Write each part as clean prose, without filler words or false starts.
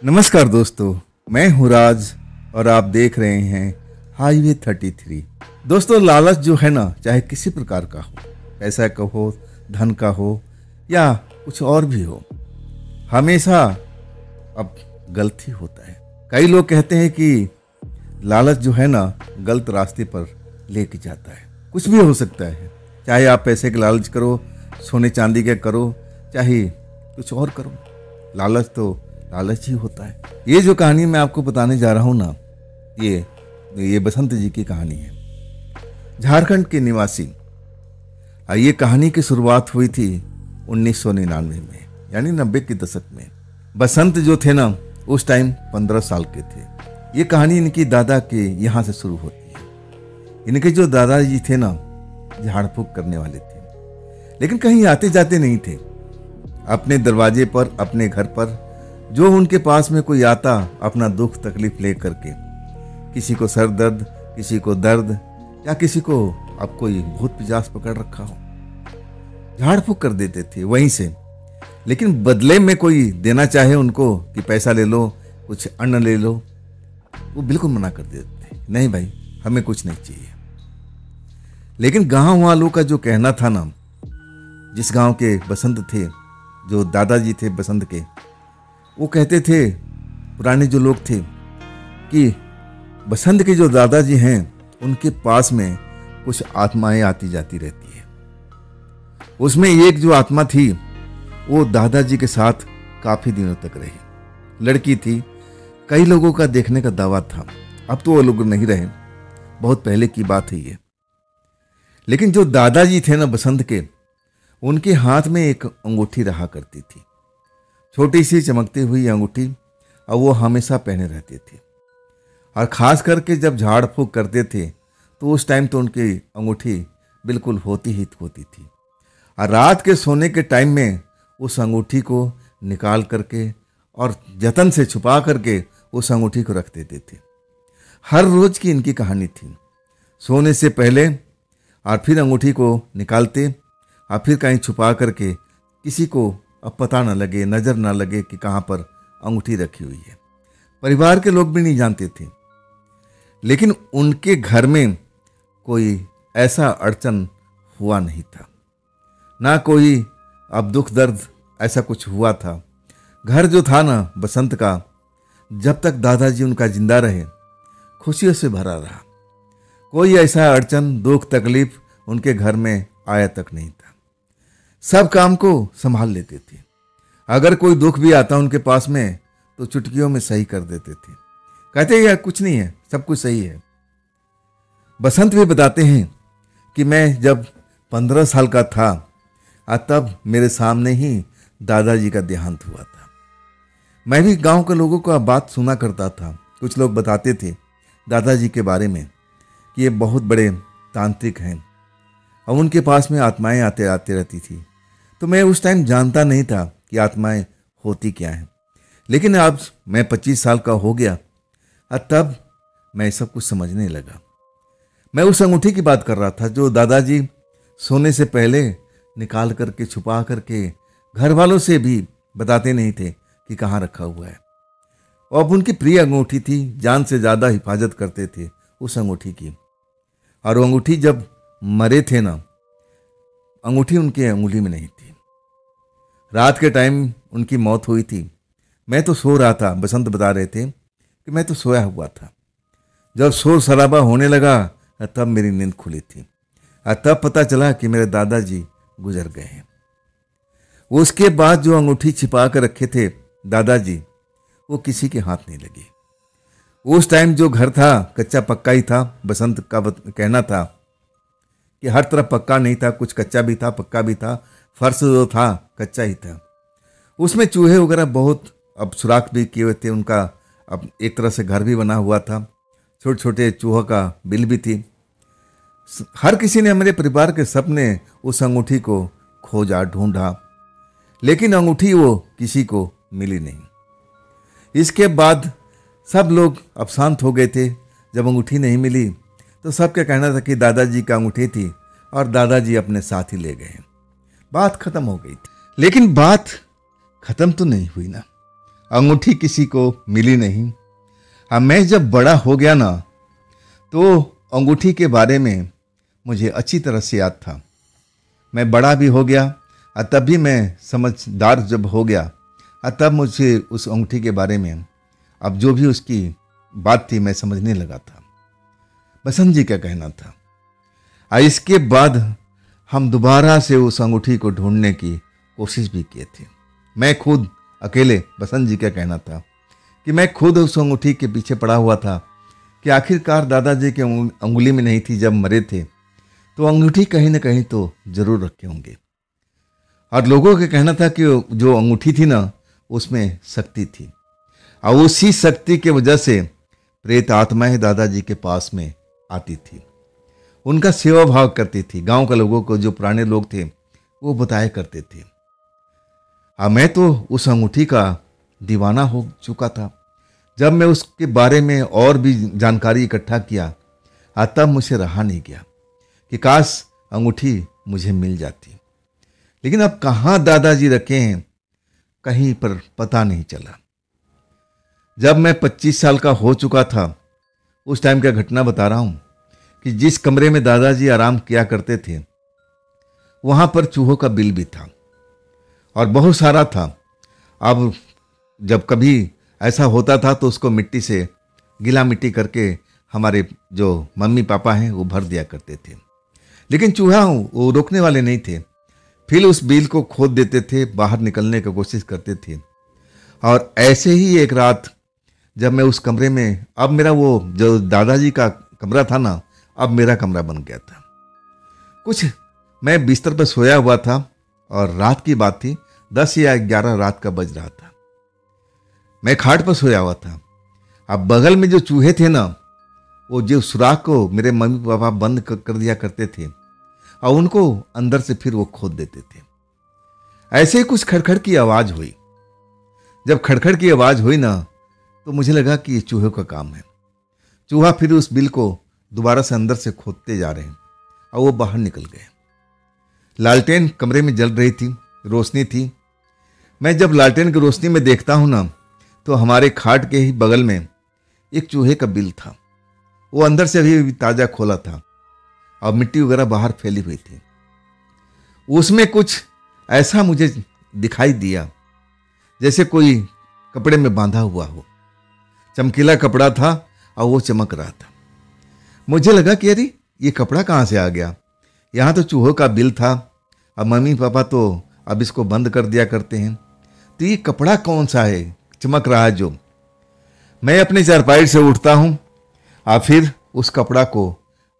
नमस्कार दोस्तों, मैं हूँ राज और आप देख रहे हैं हाईवे 33। दोस्तों, लालच जो है ना, चाहे किसी प्रकार का हो, पैसा का हो, धन का हो या कुछ और भी हो, हमेशा अब गलत ही होता है। कई लोग कहते हैं कि लालच जो है ना, गलत रास्ते पर लेके जाता है। कुछ भी हो सकता है, चाहे आप पैसे का लालच करो, सोने चांदी का करो, चाहे कुछ और करो, लालच तो लालच ही होता है। ये जो कहानी मैं आपको बताने जा रहा हूँ ना, ये बसंत जी की कहानी है, झारखंड के निवासी। ये कहानी की शुरुआत हुई थी 1999 में, यानी 90 के दशक में। बसंत जो थे ना, उस टाइम 15 साल के थे। ये कहानी इनकी दादा के यहाँ से शुरू होती है। इनके जो दादाजी थे ना, झाड़ फूक करने वाले थे, लेकिन कहीं आते जाते नहीं थे। अपने दरवाजे पर, अपने घर पर जो उनके पास में कोई आता, अपना दुख तकलीफ ले करके, किसी को सर दर्द, किसी को दर्द, या किसी को अब कोई भूत पिशाच पकड़ रखा हो, झाड़ फूक कर देते थे वहीं से। लेकिन बदले में कोई देना चाहे उनको कि पैसा ले लो, कुछ अन्न ले लो, वो बिल्कुल मना कर देते थे, नहीं भाई, हमें कुछ नहीं चाहिए। लेकिन गांव वालों का जो कहना था ना, जिस गांव के बसंत थे, जो दादाजी थे बसंत के, वो कहते थे, पुराने जो लोग थे, कि बसंत के जो दादाजी हैं, उनके पास में कुछ आत्माएं आती जाती रहती है। उसमें एक जो आत्मा थी, वो दादाजी के साथ काफी दिनों तक रही। लड़की थी, कई लोगों का देखने का दावा था। अब तो वो लोग नहीं रहे, बहुत पहले की बात है ये। लेकिन जो दादाजी थे ना बसंत के, उनके हाथ में एक अंगूठी रहा करती थी, छोटी सी चमकती हुई अंगूठी, और वो हमेशा पहने रहते थे। और खास करके जब झाड़ फूक करते थे, तो उस टाइम तो उनकी अंगूठी बिल्कुल होती ही होती थी। और रात के सोने के टाइम में उस अंगूठी को निकाल करके और जतन से छुपा करके उस अंगूठी को रख देते थे। हर रोज की इनकी कहानी थी। सोने से पहले और फिर अंगूठी को निकालते और फिर कहीं छुपा करके, किसी को अब पता ना लगे, नजर ना लगे कि कहाँ पर अंगूठी रखी हुई है। परिवार के लोग भी नहीं जानते थे। लेकिन उनके घर में कोई ऐसा अड़चन हुआ नहीं था, ना कोई अब दुख दर्द ऐसा कुछ हुआ था। घर जो था ना बसंत का, जब तक दादाजी उनका जिंदा रहे, खुशियों से भरा रहा। कोई ऐसा अड़चन, दुख, तकलीफ उनके घर में आया तक नहीं था। सब काम को संभाल लेते थे। अगर कोई दुख भी आता उनके पास में, तो चुटकियों में सही कर देते थे। कहते यार कुछ नहीं है, सब कुछ सही है। बसंत भी बताते हैं कि मैं जब 15 साल का था, तब मेरे सामने ही दादाजी का देहांत हुआ था। मैं भी गांव के लोगों का बात सुना करता था। कुछ लोग बताते थे दादाजी के बारे में कि ये बहुत बड़े तांत्रिक हैं और उनके पास में आत्माएं आते रहती थी। तो मैं उस टाइम जानता नहीं था कि आत्माएं होती क्या हैं। लेकिन अब मैं 25 साल का हो गया और तब मैं सब कुछ समझने लगा। मैं उस अंगूठी की बात कर रहा था जो दादाजी सोने से पहले निकाल करके, छुपा करके, घर वालों से भी बताते नहीं थे कि कहाँ रखा हुआ है। और अब उनकी प्रिय अंगूठी थी, जान से ज़्यादा हिफाजत करते थे उस अंगूठी की। और वो अंगूठी जब मरे थे ना, अंगूठी उनके अंगुली में नहीं थी। रात के टाइम उनकी मौत हुई थी। मैं तो सो रहा था, बसंत बता रहे थे कि मैं तो सोया हुआ था। जब शोर शराबा होने लगा, तब मेरी नींद खुली थी और तब पता चला कि मेरे दादाजी गुजर गए हैं। उसके बाद जो अंगूठी छिपा कर रखे थे दादाजी, वो किसी के हाथ नहीं लगी। उस टाइम जो घर था कच्चा पक्का ही था। बसंत का कहना था कि हर तरफ पक्का नहीं था, कुछ कच्चा भी था, पक्का भी था। फर्श जो था कच्चा ही था। उसमें चूहे वगैरह बहुत अब सुराख भी किए हुए थे। उनका अब एक तरह से घर भी बना हुआ था। छोटे छोटे चूहों का बिल भी थी। हर किसी ने, मेरे परिवार के सब ने उस अंगूठी को खोजा, ढूंढा, लेकिन अंगूठी वो किसी को मिली नहीं। इसके बाद सब लोग अब शांत हो गए थे। जब अंगूठी नहीं मिली तो सबका कहना था कि दादाजी का अंगूठी थी और दादाजी अपने साथ ही ले गए। बात खत्म हो गई थी। लेकिन बात खत्म तो नहीं हुई ना। अंगूठी किसी को मिली नहीं। हाँ, मैं जब बड़ा हो गया ना तो अंगूठी के बारे में मुझे अच्छी तरह से याद था। मैं बड़ा भी हो गया और तब भी मैं समझदार जब हो गया और तब मुझे उस अंगूठी के बारे में अब जो भी उसकी बात थी मैं समझने लगा था। बसंत जी का कहना था। और इसके बाद हम दोबारा से उस अंगूठी को ढूंढने की कोशिश भी किए थे। मैं खुद अकेले, बसंत जी का कहना था कि मैं खुद उस अंगूठी के पीछे पड़ा हुआ था कि आखिरकार दादाजी के अंगुली में नहीं थी जब मरे थे, तो अंगूठी कहीं ना कहीं तो जरूर रखे होंगे। और लोगों का कहना था कि जो अंगूठी थी ना उसमें शक्ति थी और उसी शक्ति के वजह से प्रेत आत्माएं दादाजी के पास में आती थी, उनका सेवा भाव करती थी। गांव के लोगों को, जो पुराने लोग थे, वो बताया करते थे। अब मैं तो उस अंगूठी का दीवाना हो चुका था। जब मैं उसके बारे में और भी जानकारी इकट्ठा किया तब मुझे रहा नहीं गया कि काश अंगूठी मुझे मिल जाती। लेकिन अब कहाँ दादाजी रखे हैं कहीं पर पता नहीं चला। जब मैं 25 साल का हो चुका था, उस टाइम का घटना बता रहा हूं कि जिस कमरे में दादाजी आराम किया करते थे वहां पर चूहों का बिल भी था और बहुत सारा था। अब जब कभी ऐसा होता था तो उसको मिट्टी से, गीला मिट्टी करके हमारे जो मम्मी पापा हैं वो भर दिया करते थे। लेकिन चूहा वो रोकने वाले नहीं थे, फिर उस बिल को खोद देते थे, बाहर निकलने की कोशिश करते थे। और ऐसे ही एक रात जब मैं उस कमरे में, अब मेरा वो जो दादाजी का कमरा था ना, अब मेरा कमरा बन गया था। कुछ मैं बिस्तर पर सोया हुआ था और रात की बात थी, 10 या 11 रात का बज रहा था। मैं खाट पर सोया हुआ था। अब बगल में जो चूहे थे ना, वो जो सुराख को मेरे मम्मी पापा बंद कर दिया करते थे और उनको अंदर से फिर वो खोद देते थे। ऐसे ही कुछ खड़खड़ की आवाज हुई। जब खड़खड़ की आवाज हुई ना तो मुझे लगा कि ये चूहे का काम है। चूहा फिर उस बिल को दोबारा से अंदर से खोदते जा रहे हैं और वो बाहर निकल गए। लालटेन कमरे में जल रही थी, रोशनी थी। मैं जब लालटेन की रोशनी में देखता हूं ना तो हमारे खाट के ही बगल में एक चूहे का बिल था। वो अंदर से अभी ताजा खोला था और मिट्टी वगैरह बाहर फैली हुई थी। उसमें कुछ ऐसा मुझे दिखाई दिया जैसे कोई कपड़े में बांधा हुआ हो। चमकीला कपड़ा था और वो चमक रहा था। मुझे लगा कि अरे ये कपड़ा कहाँ से आ गया, यहाँ तो चूहों का बिल था, अब मम्मी पापा तो अब इसको बंद कर दिया करते हैं, तो ये कपड़ा कौन सा है चमक रहा है जो। मैं अपने चारपाई से उठता हूँ और फिर उस कपड़ा को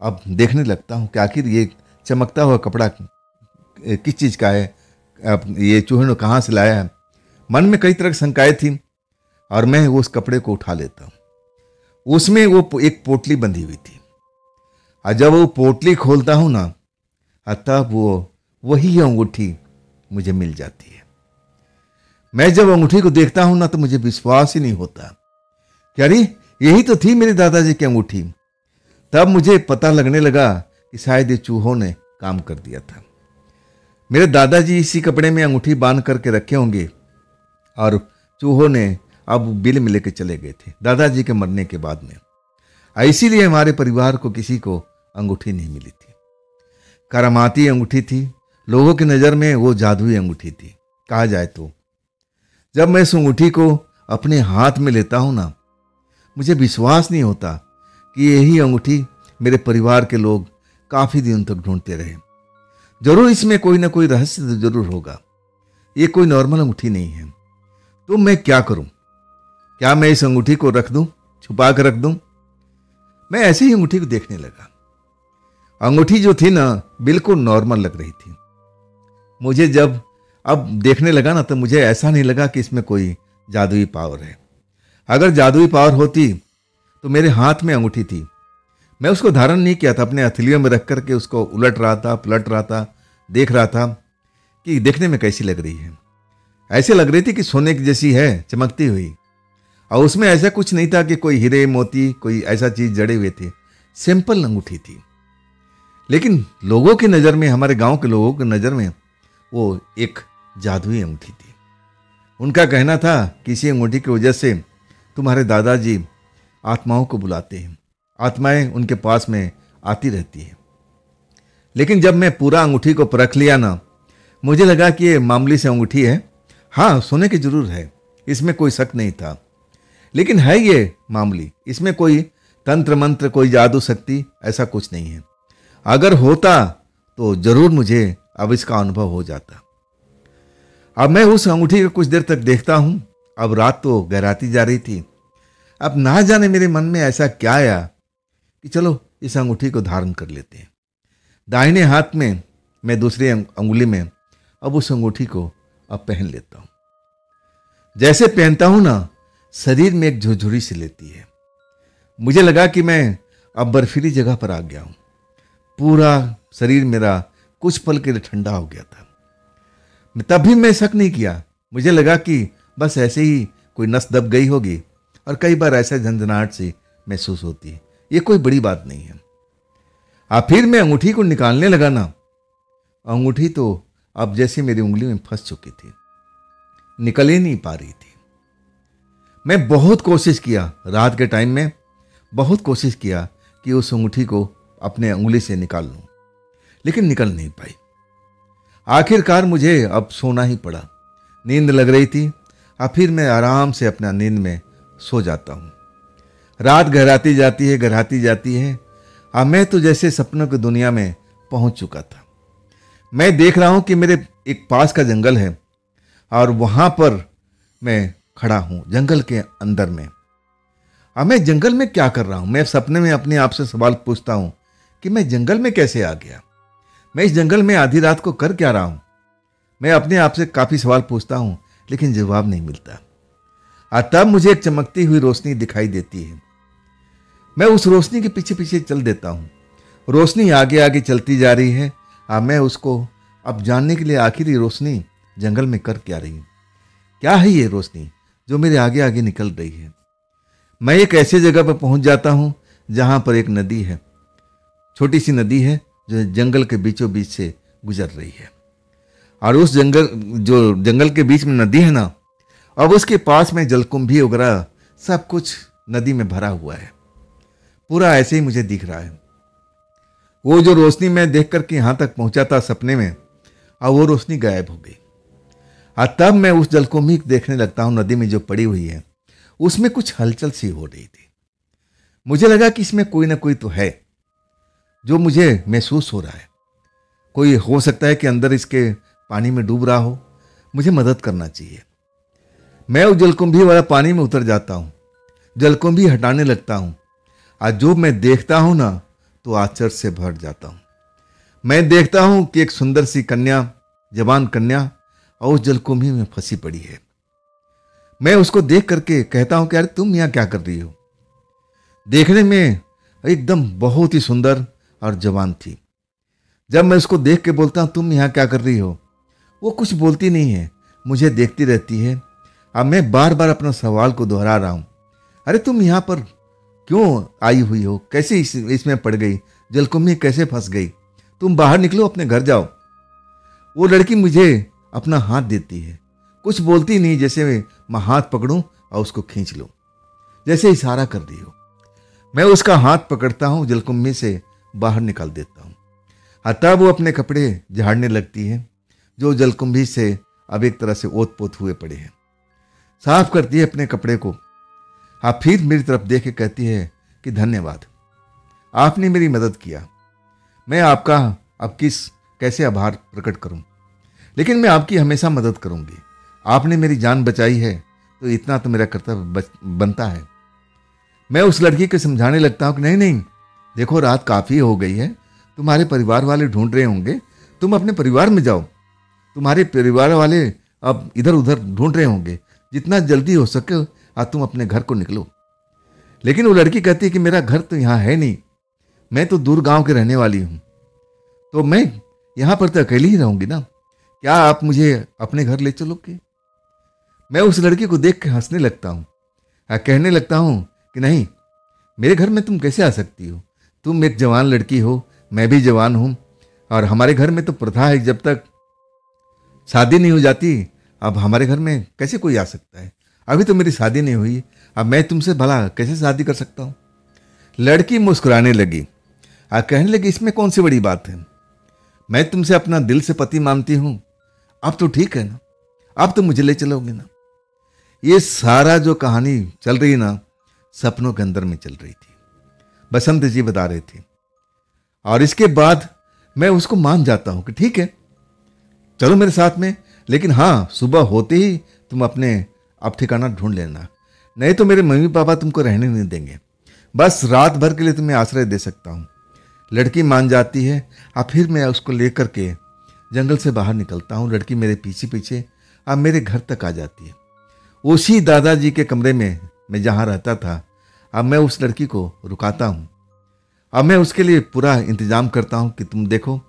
अब देखने लगता हूँ कि आखिर ये चमकता हुआ कपड़ा किस चीज़ का है, अब ये चूहे ने कहाँ से लाया है। मन में कई तरह की शंकाएं थी और मैं उस कपड़े को उठा लेता हूँ। उसमें वो एक पोटली बंधी हुई थी और जब वो पोटली खोलता हूँ ना तब वही अंगूठी मुझे मिल जाती है। मैं जब अंगूठी को देखता हूँ ना तो मुझे विश्वास ही नहीं होता कि अरे यही तो थी मेरे दादाजी की अंगूठी। तब मुझे पता लगने लगा कि शायद ये चूहों ने काम कर दिया था। मेरे दादाजी इसी कपड़े में अंगूठी बांध करके रखे होंगे और चूहों ने अब बिल में लेके चले गए थे दादाजी के मरने के बाद में। इसीलिए हमारे परिवार को किसी को अंगूठी नहीं मिली थी। करामाती अंगूठी थी, लोगों की नज़र में वो जादुई अंगूठी थी कहा जाए तो। जब मैं इस अंगूठी को अपने हाथ में लेता हूं ना, मुझे विश्वास नहीं होता कि यही अंगूठी मेरे परिवार के लोग काफ़ी दिन तक ढूंढते रहे। जरूर इसमें कोई ना कोई रहस्य तो जरूर होगा, ये कोई नॉर्मल अंगूठी नहीं है। तो मैं क्या करूं? क्या मैं इस अंगूठी को रख दूं, छुपा कर रख दूं? मैं ऐसे ही अंगूठी को देखने लगा। अंगूठी जो थी ना बिल्कुल नॉर्मल लग रही थी। मुझे जब अब देखने लगा ना तो मुझे ऐसा नहीं लगा कि इसमें कोई जादुई पावर है। अगर जादुई पावर होती तो मेरे हाथ में अंगूठी थी, मैं उसको धारण नहीं किया था, अपने हथेलियों में रख करके उसको उलट रहा था, पलट रहा था, देख रहा था कि देखने में कैसी लग रही है। ऐसे लग रही थी कि सोने की जैसी है, चमकती हुई। और उसमें ऐसा कुछ नहीं था कि कोई हीरे मोती कोई ऐसा चीज जड़े हुए थे, सिंपल अंगूठी थी। लेकिन लोगों की नज़र में, हमारे गांव के लोगों की नज़र में वो एक जादुई अंगूठी थी। उनका कहना था कि इसी अंगूठी की वजह से तुम्हारे दादाजी आत्माओं को बुलाते हैं, आत्माएं उनके पास में आती रहती हैं। लेकिन जब मैं पूरा अंगूठी को परख लिया ना, मुझे लगा कि ये मामूली सी अंगूठी है। हाँ, सोने की जरूर है, इसमें कोई शक नहीं था, लेकिन है ये मामूली, इसमें कोई तंत्र मंत्र, कोई जादू शक्ति ऐसा कुछ नहीं है। अगर होता तो जरूर मुझे अब इसका अनुभव हो जाता। अब मैं उस अंगूठी को कुछ देर तक देखता हूं। अब रात तो गहराती जा रही थी। अब ना जाने मेरे मन में ऐसा क्या आया कि चलो इस अंगूठी को धारण कर लेते हैं। दाहिने हाथ में, मैं दूसरी अंगुली में अब उस अंगूठी को अब पहन लेता हूं। जैसे पहनता हूं ना, शरीर में एक झुरझुरी सी लेती है। मुझे लगा कि मैं अब बर्फीली जगह पर आ गया हूं। पूरा शरीर मेरा कुछ पल के लिए ठंडा हो गया था। तब भी मैं शक नहीं किया। मुझे लगा कि बस ऐसे ही कोई नस दब गई होगी, और कई बार ऐसा झंझनाहट सी महसूस होती है, ये कोई बड़ी बात नहीं है। फिर मैं अंगूठी को निकालने लगा ना, अंगूठी तो अब जैसे मेरी उंगली में फंस चुकी थी, निकल ही नहीं पा रही थी। मैं बहुत कोशिश किया, रात के टाइम में बहुत कोशिश किया कि उस अंगूठी को अपने उंगली से निकाल लूं, लेकिन निकल नहीं पाई। आखिरकार मुझे अब सोना ही पड़ा। नींद लग रही थी। अब फिर मैं आराम से अपना नींद में सो जाता हूं। रात गहराती जाती है, गहराती जाती है। अब मैं तो जैसे सपनों की दुनिया में पहुंच चुका था। मैं देख रहा हूं कि मेरे एक पास का जंगल है, और वहां पर मैं खड़ा हूं जंगल के अंदर में। अब मैं जंगल में क्या कर रहा हूं? मैं सपने में अपने आप से सवाल पूछता हूं कि मैं जंगल में कैसे आ गया, मैं इस जंगल में आधी रात को कर क्या रहा हूं। मैं अपने आप से काफी सवाल पूछता हूं, लेकिन जवाब नहीं मिलता। तब मुझे एक चमकती हुई रोशनी दिखाई देती है। मैं उस रोशनी के पीछे पीछे चल देता हूं। रोशनी आगे आगे चलती जा रही है। मैं उसको अब जानने के लिए आखिर ये रोशनी जंगल में कर क्या रही है, क्या है ये रोशनी जो मेरे आगे आगे निकल रही है। मैं एक ऐसी जगह पर पहुंच जाता हूं जहां पर एक नदी है, छोटी सी नदी है जो जंगल के बीचों बीच से गुजर रही है। और उस जंगल के बीच में नदी है ना, अब उसके पास में जलकुंभी वगैरह सब कुछ नदी में भरा हुआ है। पूरा ऐसे ही मुझे दिख रहा है। वो जो रोशनी मैं देख करके यहां तक पहुंचा था सपने में, अब वो रोशनी गायब हो गई। तब मैं उस जलकुंभी देखने लगता हूं, नदी में जो पड़ी हुई है, उसमें कुछ हलचल सी हो रही थी। मुझे लगा कि इसमें कोई ना कोई तो है जो मुझे महसूस हो रहा है। कोई हो सकता है कि अंदर इसके पानी में डूब रहा हो, मुझे मदद करना चाहिए। मैं उस जलकुंभी वाला पानी में उतर जाता हूं, जलकुंभी हटाने लगता हूं। आज जो मैं देखता हूं ना, तो आश्चर्य से भर जाता हूं। मैं देखता हूं कि एक सुंदर सी कन्या, जवान कन्या, और उस जलकुंभी में फंसी पड़ी है। मैं उसको देख करके कहता हूं कि अरे तुम यहां क्या कर रही हो। देखने में एकदम बहुत ही सुंदर और जवान थी। जब मैं उसको देख के बोलता हूं तुम यहां क्या कर रही हो, वो कुछ बोलती नहीं है, मुझे देखती रहती है। अब मैं बार बार अपना सवाल को दोहरा रहा हूं, अरे तुम यहां पर क्यों आई हुई हो, कैसे इसमें पड़ गई, जलकुंभी कैसे फंस गई, तुम बाहर निकलो, अपने घर जाओ। वो लड़की मुझे अपना हाथ देती है, कुछ बोलती नहीं, जैसे मैं हाथ पकड़ूं और उसको खींच लूं, जैसे इशारा कर रही हो। मैं उसका हाथ पकड़ता हूं, जलकुंभी से बाहर निकाल देता हूं। तब वो अपने कपड़े झाड़ने लगती है जो जलकुंभी से अब एक तरह से ओत पोत हुए पड़े हैं। साफ करती है अपने कपड़े को। फिर मेरी तरफ देख के कहती है कि धन्यवाद, आपने मेरी मदद किया। मैं आपका अब कैसे आभार प्रकट करूं, लेकिन मैं आपकी हमेशा मदद करूंगी। आपने मेरी जान बचाई है, तो इतना तो मेरा कर्तव्य बनता है। मैं उस लड़की को समझाने लगता हूं कि नहीं नहीं, देखो रात काफ़ी हो गई है, तुम्हारे परिवार वाले ढूंढ रहे होंगे, तुम अपने परिवार में जाओ, तुम्हारे परिवार वाले अब इधर उधर ढूंढ रहे होंगे, जितना जल्दी हो सके आज तुम अपने घर को निकलो। लेकिन वो लड़की कहती है कि मेरा घर तो यहाँ है नहीं, मैं तो दूर गांव के रहने वाली हूँ, तो मैं यहाँ पर तो अकेली ही रहूंगी ना, क्या आप मुझे अपने घर ले चलोगे। मैं उस लड़की को देख के हंसने लगता हूँ, कहने लगता हूँ कि नहीं, मेरे घर में तुम कैसे आ सकती हो, तुम एक जवान लड़की हो, मैं भी जवान हूँ, और हमारे घर में तो प्रथा है जब तक शादी नहीं हो जाती अब हमारे घर में कैसे कोई आ सकता है? अभी तो मेरी शादी नहीं हुई, अब मैं तुमसे भला कैसे शादी कर सकता हूँ? लड़की मुस्कुराने लगी और कहने लगी, इसमें कौन सी बड़ी बात है? मैं तुमसे अपना दिल से पति मानती हूँ। अब तो ठीक है ना, अब तो मुझे ले चलोगे ना? ये सारा जो कहानी चल रही ना, सपनों के अंदर में चल रही थी। बसंत जी बता रहे थे। और इसके बाद मैं उसको मान जाता हूं कि ठीक है, चलो मेरे साथ में, लेकिन हाँ, सुबह होते ही तुम अपने अब ठिकाना ढूंढ लेना, नहीं तो मेरे मम्मी पापा तुमको रहने नहीं देंगे। बस रात भर के लिए तुम्हें आश्रय दे सकता हूँ। लड़की मान जाती है और फिर मैं उसको लेकर के जंगल से बाहर निकलता हूँ। लड़की मेरे पीछे पीछे अब मेरे घर तक आ जाती है। उसी दादाजी के कमरे में मैं जहाँ रहता था, अब मैं उस लड़की को रुकाता हूँ। अब मैं उसके लिए पूरा इंतजाम करता हूँ कि तुम देखो,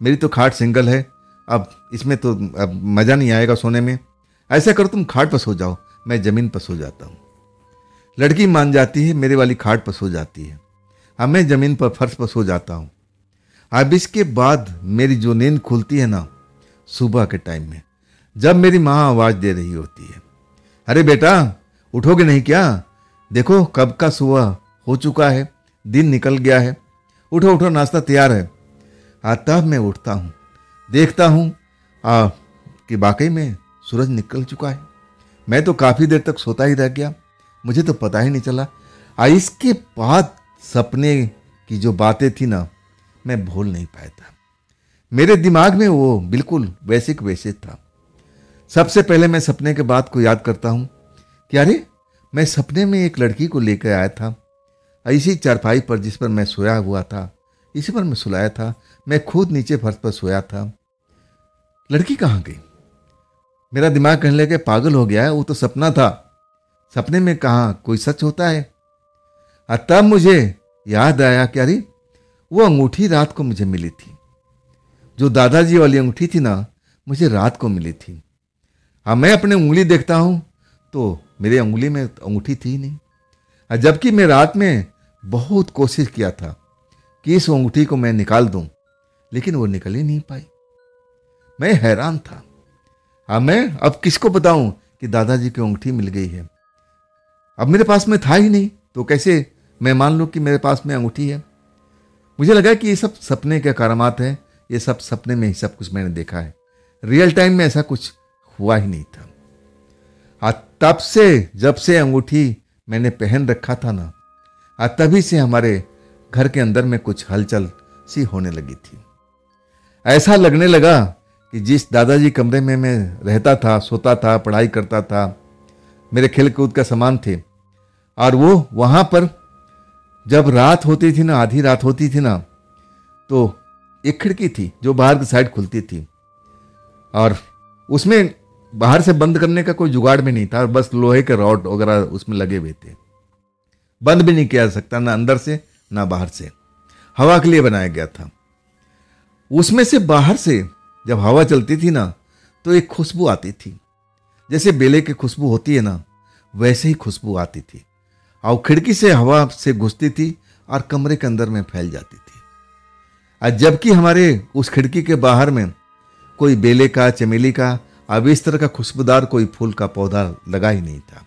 मेरी तो खाट सिंगल है, अब इसमें तो अब मज़ा नहीं आएगा सोने में। ऐसा करो, तुम खाट पर सो जाओ, मैं ज़मीन पर सो जाता हूँ। लड़की मान जाती है, मेरे वाली खाट पर सो जाती है। अब मैं ज़मीन पर फर्श पर सो जाता हूँ। अब इसके बाद मेरी जो नींद खुलती है ना, सुबह के टाइम में, जब मेरी माँ आवाज़ दे रही होती है, अरे बेटा उठोगे नहीं क्या? देखो कब का सुबह हो चुका है, दिन निकल गया है, उठो उठो, नाश्ता तैयार है। तब मैं उठता हूँ, देखता हूँ कि वाकई में सूरज निकल चुका है। मैं तो काफ़ी देर तक सोता ही रह गया, मुझे तो पता ही नहीं चला। इसके बाद सपने की जो बातें थी ना, मैं भूल नहीं पाया था। मेरे दिमाग में वो बिल्कुल वैसे के वैसे था। सबसे पहले मैं सपने के बाद को याद करता हूँ कि अरे, मैं सपने में एक लड़की को लेकर आया था, इसी चारपाई पर जिस पर मैं सोया हुआ था, इसी पर मैं सुलाया था। मैं खुद नीचे फर्श पर सोया था। लड़की कहाँ गई? मेरा दिमाग कहने लगे, पागल हो गया है, वो तो सपना था, सपने में कहाँ कोई सच होता है। तब मुझे याद आया कि अरे, वो अंगूठी रात को मुझे मिली थी, जो दादाजी वाली अंगूठी थी ना, मुझे रात को मिली थी। मैं अपने उंगली देखता हूं तो मेरे उंगली में अंगूठी थी नहीं, जबकि मैं रात में बहुत कोशिश किया था कि इस अंगूठी को मैं निकाल दूं, लेकिन वो निकल ही नहीं पाई। मैं हैरान था। मैं अब किसको बताऊं कि दादाजी की अंगूठी मिल गई है? अब मेरे पास में था ही नहीं, तो कैसे मैं मान लूं कि मेरे पास में अंगूठी है? मुझे लगा कि ये सब सपने के करामात है, ये सब सपने में ही सब कुछ मैंने देखा है, रियल टाइम में ऐसा कुछ हुआ ही नहीं था। तब से, जब से अंगूठी मैंने पहन रखा था ना, तभी से हमारे घर के अंदर में कुछ हलचल सी होने लगी थी। ऐसा लगने लगा कि जिस दादाजी कमरे में मैं रहता था, सोता था, पढ़ाई करता था, मेरे खेल कूद का सामान थे, और वो वहाँ पर जब रात होती थी ना, आधी रात होती थी ना, तो एक खिड़की थी जो बाहर की साइड खुलती थी, और उसमें बाहर से बंद करने का कोई जुगाड़ भी नहीं था, बस लोहे के रॉड वगैरह उसमें लगे हुए थे। बंद भी नहीं किया जा सकता, ना अंदर से ना बाहर से, हवा के लिए बनाया गया था। उसमें से बाहर से जब हवा चलती थी ना, तो एक खुशबू आती थी, जैसे बेले की खुशबू होती है ना, वैसे ही खुशबू आती थी, और खिड़की से हवा से घुसती थी और कमरे के अंदर में फैल जाती थी। जबकि हमारे उस खिड़की के बाहर में कोई बेले का, चमेली का, अब इस तरह का खुशबूदार कोई फूल का पौधा लगा ही नहीं था,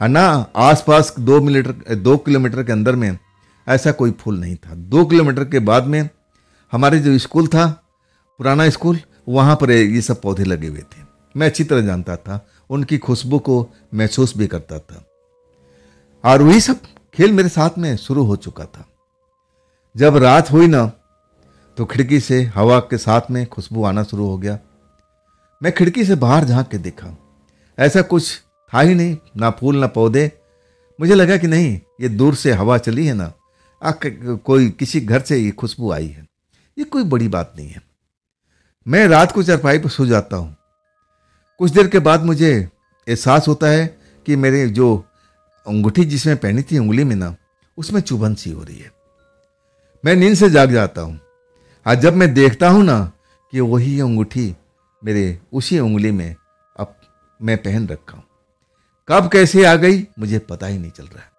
और ना आसपास 2 किलोमीटर के अंदर में ऐसा कोई फूल नहीं था। 2 किलोमीटर के बाद में हमारे जो स्कूल था, पुराना स्कूल, वहाँ पर ये सब पौधे लगे हुए थे। मैं अच्छी तरह जानता था, उनकी खुशबू को महसूस भी करता था, और वही सब खेल मेरे साथ में शुरू हो चुका था। जब रात हुई ना, तो खिड़की से हवा के साथ में खुशबू आना शुरू हो गया। मैं खिड़की से बाहर झांक के देखा, ऐसा कुछ था ही नहीं, ना फूल ना पौधे। मुझे लगा कि नहीं, ये दूर से हवा चली है ना, कोई किसी घर से ये खुशबू आई है, ये कोई बड़ी बात नहीं है। मैं रात को चारपाई पर सो जाता हूँ। कुछ देर के बाद मुझे एहसास होता है कि मेरे जो अंगूठी जिसमें पहनी थी उंगली में ना, उसमें चुभन सी हो रही है। मैं नींद से जाग जाता हूँ, और जब मैं देखता हूँ ना कि वही अंगूठी मेरे उसी उंगली में अब मैं पहन रखा हूँ, कब कैसे आ गई मुझे पता ही नहीं चल रहा है,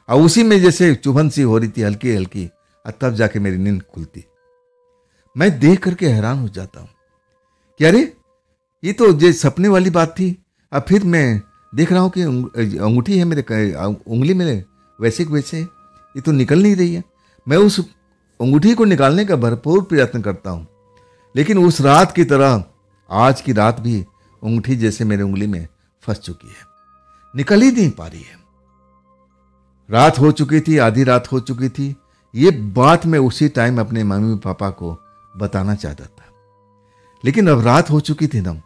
और उसी में जैसे चुभन सी हो रही थी हल्की हल्की, और तब जाके मेरी नींद खुलती। मैं देख करके हैरान हो जाता हूँ कि अरे, ये तो ये सपने वाली बात थी। अब फिर मैं देख रहा हूँ कि अंगूठी है मेरे उंगली में, वैसे कि वैसे ये तो निकल नहीं रही है। मैं उस अंगूठी को निकालने का भरपूर प्रयत्न करता हूँ, लेकिन उस रात की तरह आज की रात भी अंगूठी जैसे मेरे उंगली में फंस चुकी है, निकल ही नहीं पा रही है। रात हो चुकी थी, आधी रात हो चुकी थी। ये बात मैं उसी टाइम अपने मम्मी पापा को बताना चाहता था, लेकिन अब रात हो चुकी थी ना,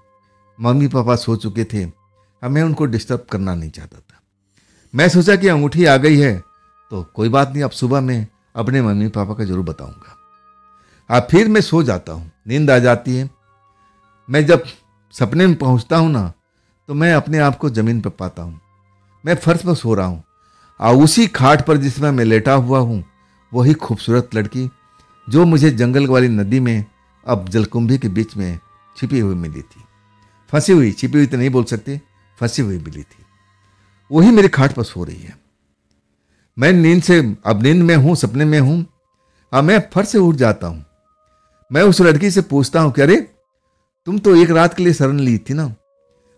मम्मी पापा सो चुके थे। अब मैं उनको डिस्टर्ब करना नहीं चाहता था। मैं सोचा कि अंगूठी आ गई है तो कोई बात नहीं, अब सुबह मैं अपने मम्मी पापा का जरूर बताऊंगा। अब फिर मैं सो जाता हूँ, नींद आ जाती है। मैं जब सपने में पहुँचता हूँ ना, तो मैं अपने आप को ज़मीन पर पाता हूँ। मैं फर्श पर सो रहा हूँ और उसी खाट पर जिसमें मैं लेटा हुआ हूँ, वही खूबसूरत लड़की जो मुझे जंगल वाली नदी में अब जलकुंभी के बीच में छिपी हुई मिली थी, फंसी हुई, छिपी हुई तो नहीं बोल सकते, फंसी हुई मिली थी, वही मेरे खाट पर सो रही है। मैं अब नींद में हूं, सपने में हूं। अब मैं फट से उठ जाता हूं। मैं उस लड़की से पूछता हूं कि अरे तुम तो एक रात के लिए शरण ली थी ना,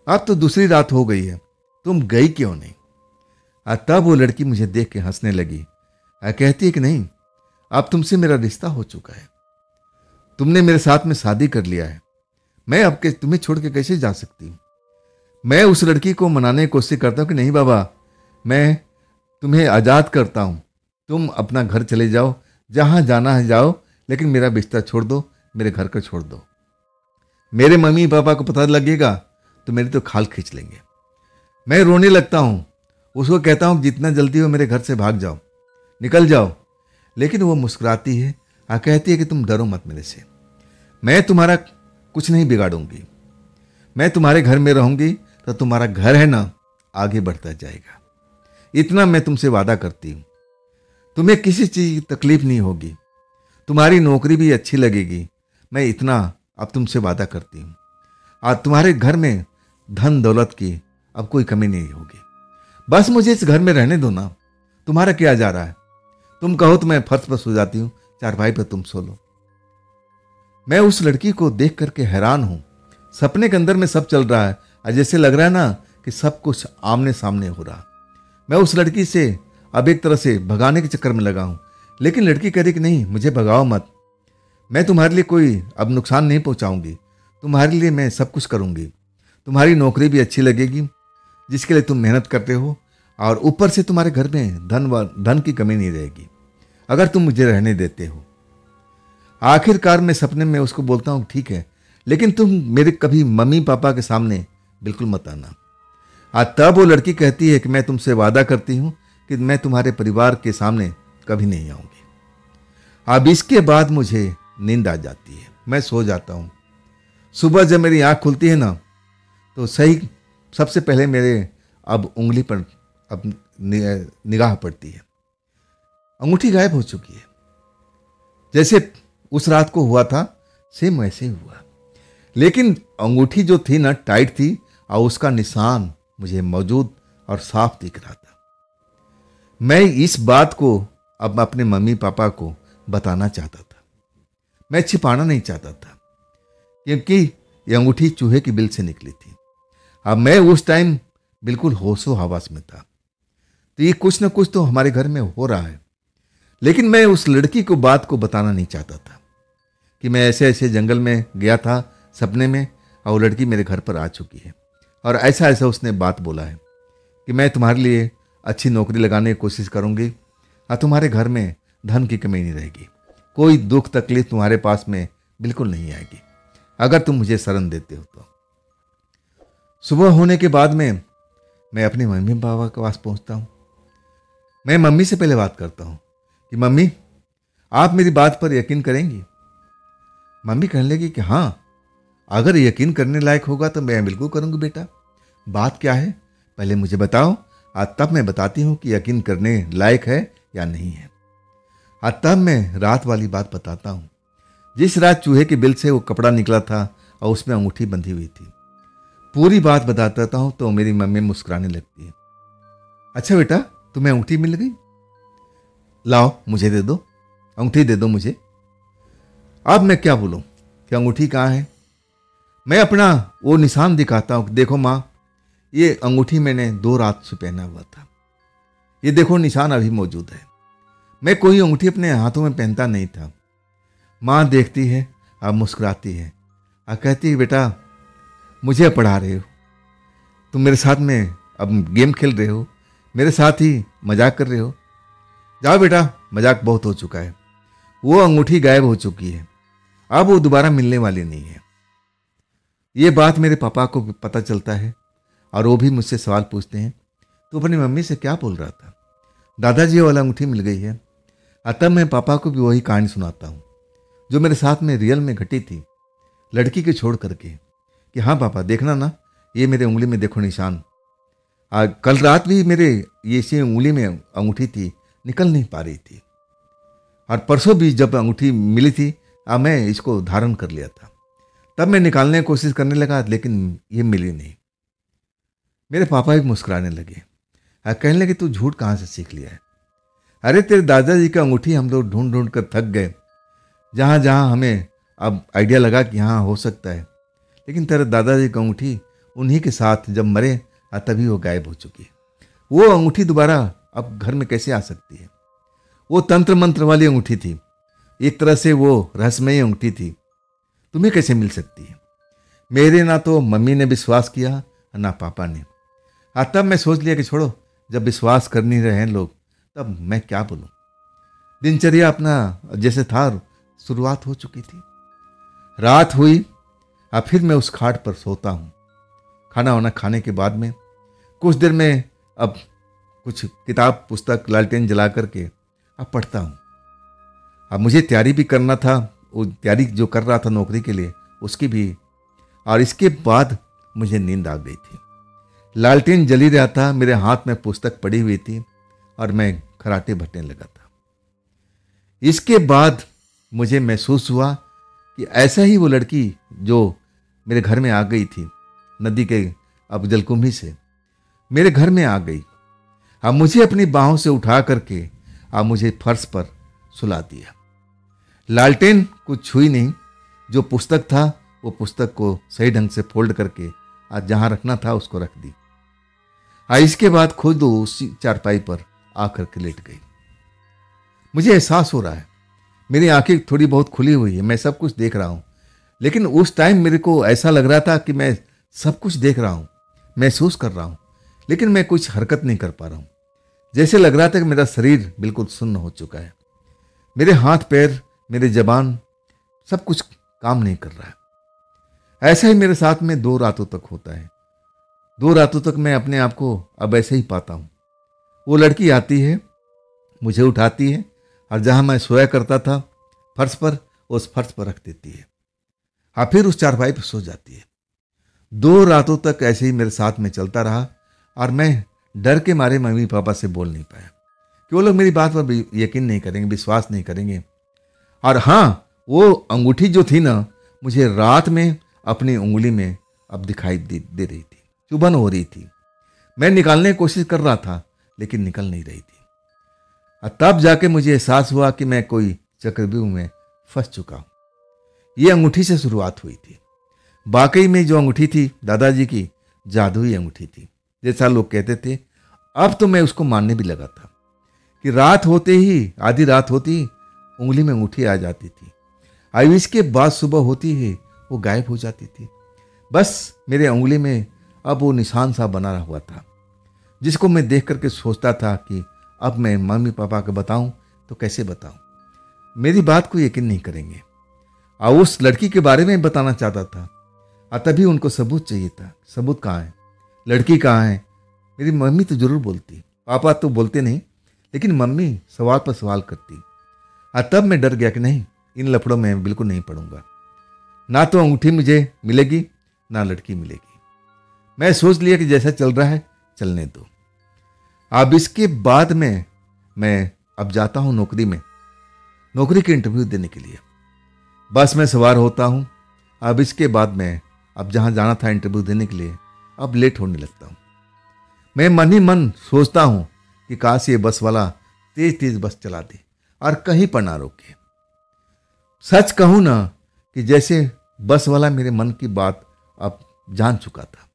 अब तो दूसरी रात हो गई है, तुम गई क्यों नहीं? तब वो लड़की मुझे देख के हंसने लगी। कहती है कि नहीं, अब तुमसे मेरा रिश्ता हो चुका है, तुमने मेरे साथ में शादी कर लिया है, मैं अब के तुम्हें छोड़ के कैसे जा सकती हूँ? मैं उस लड़की को मनाने की कोशिश करता हूँ कि नहीं बाबा, मैं तुम्हें आज़ाद करता हूँ, तुम अपना घर चले जाओ, जहाँ जाना है जाओ, लेकिन मेरा बिस्तर छोड़ दो, मेरे घर को छोड़ दो। मेरे मम्मी पापा को पता लगेगा तो मेरी तो खाल खींच लेंगे। मैं रोने लगता हूँ, उसको कहता हूँ जितना जल्दी हो मेरे घर से भाग जाओ, निकल जाओ। लेकिन वो मुस्कुराती है और कहती है कि तुम डरो मत मेरे से, मैं तुम्हारा कुछ नहीं बिगाड़ूंगी, मैं तुम्हारे घर में रहूंगी तो तुम्हारा घर है ना आगे बढ़ता जाएगा, इतना मैं तुमसे वादा करती हूँ। तुम्हें किसी चीज़ की तकलीफ नहीं होगी, तुम्हारी नौकरी भी अच्छी लगेगी, मैं इतना अब तुमसे वादा करती हूँ। आज तुम्हारे घर में धन दौलत की अब कोई कमी नहीं होगी, बस मुझे इस घर में रहने दो ना, तुम्हारा क्या जा रहा है? तुम कहो तो मैं फर्श पर सो जाती हूँ, चारपाई पर तुम सो लो। मैं उस लड़की को देख करके हैरान हूँ। सपने के अंदर में सब चल रहा है और जैसे लग रहा है ना कि सब कुछ आमने सामने हो रहा। मैं उस लड़की से अब एक तरह से भगाने के चक्कर में लगा हूँ, लेकिन लड़की कह रही कि नहीं, मुझे भगाओ मत, मैं तुम्हारे लिए कोई अब नुकसान नहीं पहुँचाऊँगी, तुम्हारे लिए मैं सब कुछ करूँगी, तुम्हारी नौकरी भी अच्छी लगेगी जिसके लिए तुम मेहनत करते हो, और ऊपर से तुम्हारे घर में धन की कमी नहीं रहेगी अगर तुम मुझे रहने देते हो। आखिरकार मैं सपने में उसको बोलता हूँ ठीक है, लेकिन तुम मेरे कभी मम्मी पापा के सामने बिल्कुल मत आना। आज तब वो लड़की कहती है कि मैं तुमसे वादा करती हूँ कि मैं तुम्हारे परिवार के सामने कभी नहीं आऊँगी। अब इसके बाद मुझे नींद आ जाती है, मैं सो जाता हूँ। सुबह जब मेरी आँख खुलती है ना, तो सही सबसे पहले मेरे अब उंगली पर अब निगाह पड़ती है, अंगूठी गायब हो चुकी है। जैसे उस रात को हुआ था सेम वैसे ही हुआ, लेकिन अंगूठी जो थी ना टाइट थी और उसका निशान मुझे मौजूद और साफ दिख रहा था। मैं इस बात को अब अपने मम्मी पापा को बताना चाहता था, मैं छिपाना नहीं चाहता था, क्योंकि ये अंगूठी चूहे की बिल से निकली थी। अब मैं उस टाइम बिल्कुल होशो हवास में था, तो ये कुछ ना कुछ तो हमारे घर में हो रहा है, लेकिन मैं उस लड़की को बात को बताना नहीं चाहता था कि मैं ऐसे ऐसे जंगल में गया था सपने में और वो लड़की मेरे घर पर आ चुकी है, और ऐसा ऐसा उसने बात बोला है कि मैं तुम्हारे लिए अच्छी नौकरी लगाने की कोशिश करूंगी और तुम्हारे घर में धन की कमी नहीं रहेगी, कोई दुख तकलीफ तुम्हारे पास में बिल्कुल नहीं आएगी अगर तुम मुझे शरण देते हो तो। सुबह होने के बाद में मैं अपने मम्मी पापा के पास पहुंचता हूं। मैं मम्मी से पहले बात करता हूं कि मम्मी आप मेरी बात पर यकीन करेंगी? मम्मी कहने लगी कि हाँ, अगर यकीन करने लायक होगा तो मैं बिल्कुल करूंगी बेटा, बात क्या है पहले मुझे बताओ, आज तब मैं बताती हूँ कि यकीन करने लायक है या नहीं है। आज तब मैं रात वाली बात बताता हूँ, जिस रात चूहे के बिल से वो कपड़ा निकला था और उसमें अंगूठी बंधी हुई थी। पूरी बात बताता हूँ तो मेरी मम्मी मुस्कुराने लगती है। अच्छा बेटा, तुम्हें अंगूठी मिल गई, लाओ मुझे दे दो, अंगूठी दे दो मुझे। अब मैं क्या बोलूं कि अंगूठी कहाँ है? मैं अपना वो निशान दिखाता हूँ, देखो माँ, ये अंगूठी मैंने 2 रात से पहना हुआ था, ये देखो निशान अभी मौजूद है। मैं कोई अंगूठी अपने हाथों में पहनता नहीं था। माँ देखती है और मुस्कुराती है और कहती है, बेटा मुझे पढ़ा रहे हो, तुम मेरे साथ में अब गेम खेल रहे हो, मेरे साथ ही मजाक कर रहे हो, जाओ बेटा, मजाक बहुत हो चुका है। वो अंगूठी गायब हो चुकी है, अब वो दोबारा मिलने वाली नहीं है। ये बात मेरे पापा को पता चलता है और वो भी मुझसे सवाल पूछते हैं, तो अपनी मम्मी से क्या बोल रहा था, दादाजी वाला अंगूठी मिल गई है। तब मैं पापा को भी वही कहानी सुनाता हूँ जो मेरे साथ में रियल में घटी थी, लड़की के छोड़ करके, कि हाँ पापा देखना ना, ये मेरे उंगली में देखो निशान, कल रात भी मेरे ये इसी उंगली में अंगूठी थी, निकल नहीं पा रही थी, और परसों भी जब अंगूठी मिली थी मैं इसको धारण कर लिया था, तब मैं निकालने की कोशिश करने लगा लेकिन ये मिली नहीं। मेरे पापा भी मुस्कुराने लगे और कहने लगे, तू झूठ कहाँ से सीख लिया है? अरे तेरे दादाजी का अंगूठी हम लोग ढूंढ ढूंढ कर थक गए, जहाँ जहाँ हमें अब आइडिया लगा कि हाँ हो सकता है, लेकिन तेरे दादाजी की अंगूठी उन्हीं के साथ जब मरे तभी वो गायब हो चुकी है। वो अंगूठी दोबारा अब घर में कैसे आ सकती है? वो तंत्र मंत्र वाली अंगूठी थी, एक तरह से वो रहस्यमयी अंगूठी थी, तुम्हें कैसे मिल सकती है? मेरे ना तो मम्मी ने विश्वास किया ना पापा ने। तब मैं सोच लिया कि छोड़ो, जब विश्वास कर नहीं रहे हैं लोग तब मैं क्या बोलूं। दिनचर्या अपना जैसे था शुरुआत हो चुकी थी। रात हुई और फिर मैं उस खाट पर सोता हूँ। खाना वाना खाने के बाद में कुछ देर में अब कुछ किताब पुस्तक लालटेन जला करके अब पढ़ता हूँ। अब मुझे तैयारी भी करना था, वो तैयारी जो कर रहा था नौकरी के लिए उसकी भी, और इसके बाद मुझे नींद आ गई थी। लालटेन जली रहा था, मेरे हाथ में पुस्तक पड़ी हुई थी और मैं खराटे भटने लगा था। इसके बाद मुझे महसूस हुआ कि ऐसा ही वो लड़की जो मेरे घर में आ गई थी नदी के अब जलकुंभी से मेरे घर में आ गई। अब मुझे अपनी बाहों से उठा करके अब मुझे फर्श पर सुला दिया। लालटेन कुछ छुई नहीं, जो पुस्तक था वो पुस्तक को सही ढंग से फोल्ड करके आज जहां रखना था उसको रख दी। इसके बाद खुद उसी चारपाई पर आकर के लेट गई। मुझे एहसास हो रहा है, मेरी आंखें थोड़ी बहुत खुली हुई है, मैं सब कुछ देख रहा हूं, लेकिन उस टाइम मेरे को ऐसा लग रहा था कि मैं सब कुछ देख रहा हूं, महसूस कर रहा हूं, लेकिन मैं कुछ हरकत नहीं कर पा रहा हूं। जैसे लग रहा था कि मेरा शरीर बिल्कुल सुन्न हो चुका है, मेरे हाथ पैर, मेरे जबान, सब कुछ काम नहीं कर रहा है। ऐसा ही मेरे साथ में 2 रातों तक होता है। 2 रातों तक मैं अपने आप को अब ऐसे ही पाता हूं। वो लड़की आती है, मुझे उठाती है और जहां मैं सोया करता था फर्श पर, उस फर्श पर रख देती है और फिर उस चारपाई पर सो जाती है। 2 रातों तक ऐसे ही मेरे साथ में चलता रहा और मैं डर के मारे मम्मी पापा से बोल नहीं पाया कि वो लोग मेरी बात पर यकीन नहीं करेंगे, विश्वास नहीं करेंगे। और हाँ, वो अंगूठी जो थी ना, मुझे रात में अपनी उंगली में अब दिखाई दे रही थी, चुभन हो रही थी। मैं निकालने की कोशिश कर रहा था लेकिन निकल नहीं रही थी। और तब जाके मुझे एहसास हुआ कि मैं कोई चक्रव्यूह में फंस चुका हूं। ये अंगूठी से शुरुआत हुई थी। वाकई में जो अंगूठी थी दादाजी की, जादुई अंगूठी थी जैसा लोग कहते थे। अब तो मैं उसको मानने भी लगा था कि रात होते ही, आधी रात होती ही उंगली में अंगूठी आ जाती थी, और इसके बाद सुबह होती ही वो गायब हो जाती थी। बस मेरे उंगली में अब वो निशान सा बना हुआ था, जिसको मैं देख करके सोचता था कि अब मैं मम्मी पापा को बताऊं तो कैसे बताऊं। मेरी बात को यकीन नहीं करेंगे। और उस लड़की के बारे में बताना चाहता था और तभी उनको सबूत चाहिए था। सबूत कहाँ है? लड़की कहाँ है? मेरी मम्मी तो जरूर बोलती, पापा तो बोलते नहीं, लेकिन मम्मी सवाल पर सवाल करती। और तब मैं डर गया कि नहीं, इन लफड़ों में बिल्कुल नहीं पड़ूंगा। ना तो अंगूठी मुझे मिलेगी ना लड़की मिलेगी। मैं सोच लिया कि जैसा चल रहा है चलने दो। अब इसके बाद में मैं अब जाता हूं नौकरी में, नौकरी के इंटरव्यू देने के लिए। बस में सवार होता हूं। अब इसके बाद मैं अब जहां जाना था इंटरव्यू देने के लिए, अब लेट होने लगता हूं। मैं मन ही मन सोचता हूं कि काश ये बस वाला तेज तेज बस चला दे और कहीं पर ना रोके। सच कहूं ना कि जैसे बस वाला मेरे मन की बात अब जान चुका था।